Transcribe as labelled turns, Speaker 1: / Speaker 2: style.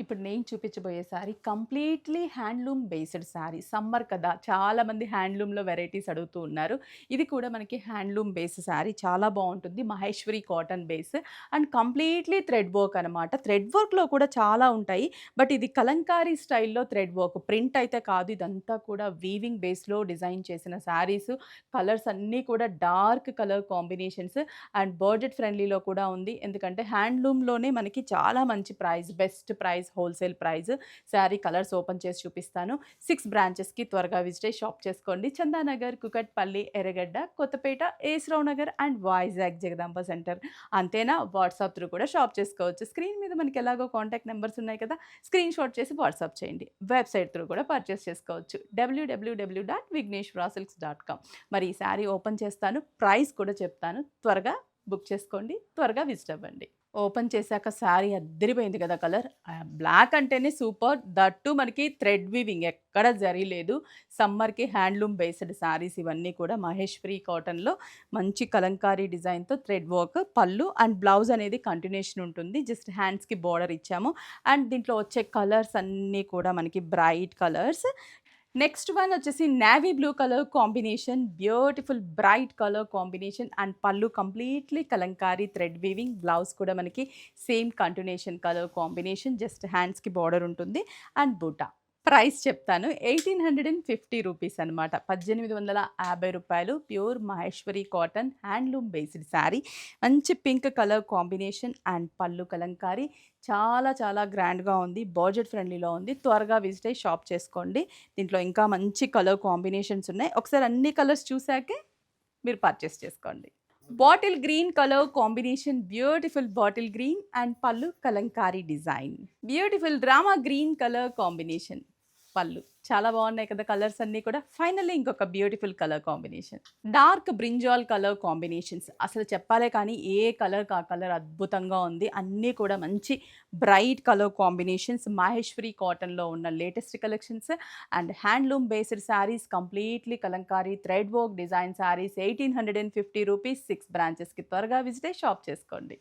Speaker 1: ఇప్పుడు నేను చూపించబోయే sari completely handloom based sari. Summer కదా! చాలామంది హ్యాండ్లూమ్‌లో వెరైటీస్ అడుగుతూ ఉన్నారు. ఇది కూడా మనకి హ్యాండ్లూమ్ బేస్ శారీ చాలా బావుంటుంది. Maheshwari cotton base and completely thread work అనమాట. థ్రెడ్ వర్క్‌లో కూడా చాలా ఉంటాయి. బట్ ఇది కలంకారీ స్టైల్‌లో థ్రెడ్ వర్క్. ప్రింట్ అయితే కాదు. ఇదంతా కూడా వీవింగ్ బేస్‌లో డిజైన్ చేసిన శారీస్. కలర్స్ అన్నీ కూడా dark colour combinations and budget ఫ్రెండ్లీలో కూడా ఉంది. ఎందుకంటే హ్యాండ్లూమ్‌లోనే మనకి చాలా మంచి price, best price, wholesale price. Sari colours open చేసి చూపిస్తాను. 6 బ్రాంచెస్‌కి త్వరగా విజిట్ అయ్యి షాప్ చేసుకోండి. చందానగర్, కుకట్పల్లి, ఎర్రగడ్డ, కొత్తపేట, ఏస్‌రావు నగర్ అండ్ వైజాగ్ జగదాంబ సెంటర్. అంతేనా వాట్సాప్ త్రూ కూడా షాప్ చేసుకోవచ్చు. స్క్రీన్ మీద మనకి ఎలాగో కాంటాక్ట్ నంబర్స్ ఉన్నాయి కదా! స్క్రీన్ షాట్ చేసి వాట్సాప్ చేయండి. వెబ్‌సైట్ త్రూ కూడా పర్చేస్ చేసుకోవచ్చు. www.vigneshwarasilks.com. మరి ఈ శారీ ఓపెన్ చేస్తాను. ప్రైస్ కూడా చెప్తాను. త్వరగా బుక్ చేసుకోండి. త్వరగా విజిట్ అవ్వండి. ఓపెన్ చేశాక శారీ అద్దిరిపోయింది కదా కలర్. బ్లాక్ అంటేనే సూపర్. దట్ టూ మనకి థ్రెడ్ వీవింగ్ ఎక్కడ జరీ లేదు. సమ్మర్‌కి హ్యాండ్లూమ్ బేస్డ్ శారీస్ ఇవన్నీ కూడా మహేశ్వరి కాటన్‌లో మంచి కలంకారీ డిజైన్‌తో థ్రెడ్ వర్క్, పళ్ళు అండ్ బ్లౌజ్ అనేది కంటిన్యూషన్ ఉంటుంది. జస్ట్ హ్యాండ్స్‌కి బోర్డర్ ఇచ్చాము. అండ్ దీంట్లో వచ్చే కలర్స్ అన్నీ కూడా మనకి బ్రైట్ కలర్స్. నెక్స్ట్ వన్ వచ్చేసి navy blue colour combination, beautiful bright colour combination and పళ్ళు completely kalamkari thread weaving, blouse కూడా మనకి same continuation colour combination, just హ్యాండ్స్కి బార్డర్ ఉంటుంది అండ్ బూటా. ప్రైస్ చెప్తాను. 1850 రూపీస్ అనమాట. రూ. 1850 pure Maheshwari cotton handloom based sari. మంచి పింక్ కలర్ కాంబినేషన్ అండ్ పళ్ళు కలంకారీ. చాలా చాలా గ్రాండ్‌గా ఉంది. బడ్జెట్ ఫ్రెండ్లీలో ఉంది. త్వరగా విజిట్ అయ్యి షాప్ చేసుకోండి. దీంట్లో ఇంకా మంచి కలర్ కాంబినేషన్స్ ఉన్నాయి. ఒకసారి అన్ని కలర్స్ చూసాకే మీరు పర్చేస్ చేసుకోండి. Bottle green colour combination, beautiful bottle green and పళ్ళు kalamkari design. Beautiful drama green colour combination పళ్ళు. చాలా బాగున్నాయి కదా కలర్స్ అన్నీ కూడా. ఫైనల్లీ ఇంకొక beautiful colour combination. Dark brinjal colour combinations. అసలు చెప్పాలే కానీ ఏ కలర్‌కి ఆ కలర్ అద్భుతంగా ఉంది. అన్నీ కూడా మంచి బ్రైట్ కలర్ కాంబినేషన్స్. మహేశ్వరి కాటన్‌లో ఉన్న latest collections and handloom based saris, completely Kalamkari thread work design saris. 1850 rupees. 6 బ్రాంచెస్‌కి త్వరగా విజిట్ అయ్యి షాప్ చేసుకోండి.